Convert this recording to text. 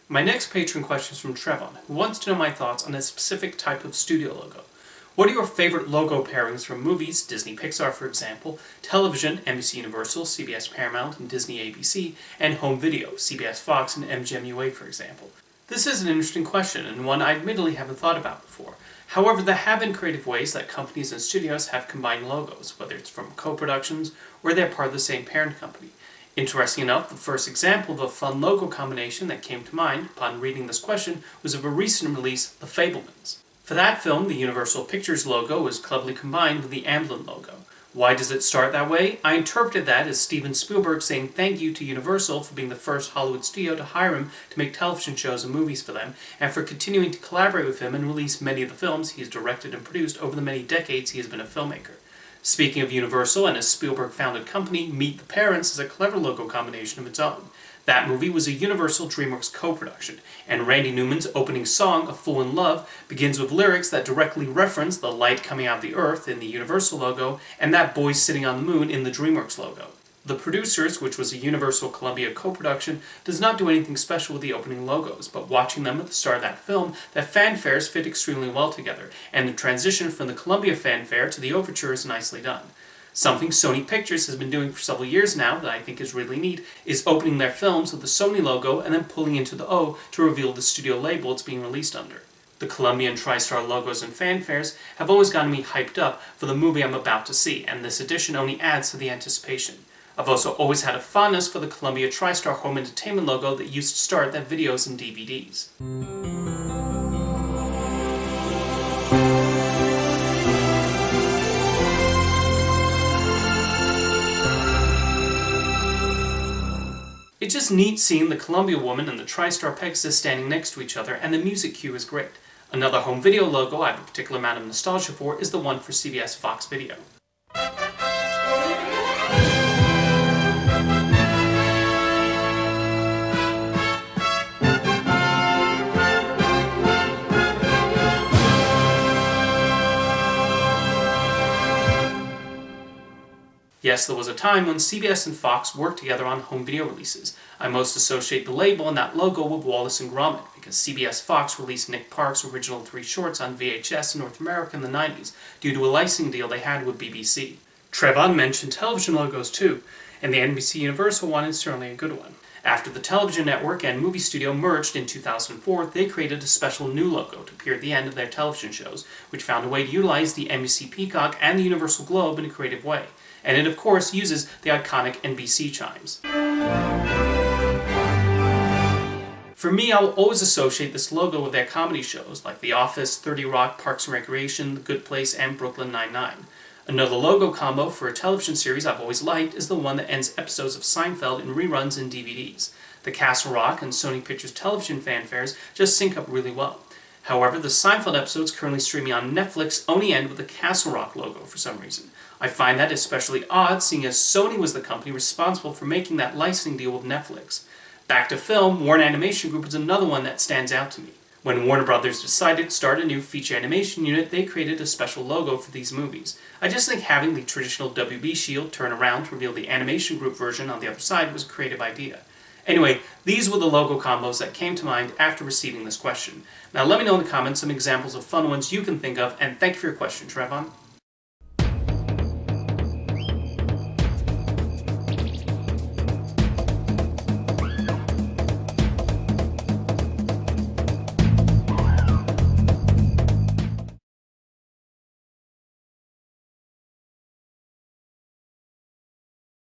My next patron question is from Trevon, who wants to know my thoughts on a specific type of studio logo. What are your favorite logo pairings from movies, Disney Pixar for example, television, NBC Universal, CBS Paramount, and Disney ABC, and home video, CBS Fox and MGM UA for example? This is an interesting question, and one I admittedly haven't thought about before. However, there have been creative ways that companies and studios have combined logos, whether it's from co-productions or they're part of the same parent company. Interesting enough, the first example of a fun logo combination that came to mind upon reading this question was of a recent release, The Fabelmans. For that film, the Universal Pictures logo was cleverly combined with the Amblin logo. Why does it start that way? I interpreted that as Steven Spielberg saying thank you to Universal for being the first Hollywood studio to hire him to make television shows and movies for them, and for continuing to collaborate with him and release many of the films he has directed and produced over the many decades he has been a filmmaker. Speaking of Universal and a Spielberg-founded company, Meet the Parents is a clever logo combination of its own. That movie was a Universal DreamWorks co-production, and Randy Newman's opening song, A Fool in Love, begins with lyrics that directly reference the light coming out of the earth in the Universal logo and that boy sitting on the moon in the DreamWorks logo. The Producers, which was a Universal Columbia co-production, does not do anything special with the opening logos, but watching them at the start of that film, the fanfares fit extremely well together, and the transition from the Columbia fanfare to the overture is nicely done. Something Sony Pictures has been doing for several years now that I think is really neat is opening their films with the Sony logo and then pulling into the O to reveal the studio label it's being released under. The Columbia and TriStar logos and fanfares have always gotten me hyped up for the movie I'm about to see, and this addition only adds to the anticipation. I've also always had a fondness for the Columbia TriStar Home Entertainment logo that used to start their videos and DVDs. It's just neat seeing the Columbia woman and the TriStar Pegasus standing next to each other, and the music cue is great. Another home video logo I have a particular amount of nostalgia for is the one for CBS Fox Video. Yes, there was a time when CBS and Fox worked together on home video releases. I most associate the label and that logo with Wallace and Gromit, because CBS Fox released Nick Park's original 3 shorts on VHS in North America in the 90s, due to a licensing deal they had with BBC. Trevon mentioned television logos too, and the NBC Universal one is certainly a good one. After the television network and movie studio merged in 2004, they created a special new logo to appear at the end of their television shows, which found a way to utilize the NBC Peacock and the Universal Globe in a creative way. And it of course uses the iconic NBC chimes. For me, I'll always associate this logo with their comedy shows like The Office, 30 Rock, Parks and Recreation, The Good Place, and Brooklyn Nine-Nine. Another logo combo for a television series I've always liked is the one that ends episodes of Seinfeld in reruns and DVDs. The Castle Rock and Sony Pictures television fanfares just sync up really well. However, the Seinfeld episodes currently streaming on Netflix only end with the Castle Rock logo for some reason. I find that especially odd, seeing as Sony was the company responsible for making that licensing deal with Netflix. Back to film, Warner Animation Group is another one that stands out to me. When Warner Brothers decided to start a new feature animation unit, they created a special logo for these movies. I just think having the traditional WB shield turn around to reveal the Animation Group version on the other side was a creative idea. Anyway, these were the logo combos that came to mind after receiving this question. Now let me know in the comments some examples of fun ones you can think of, and thank you for your question, Trevon.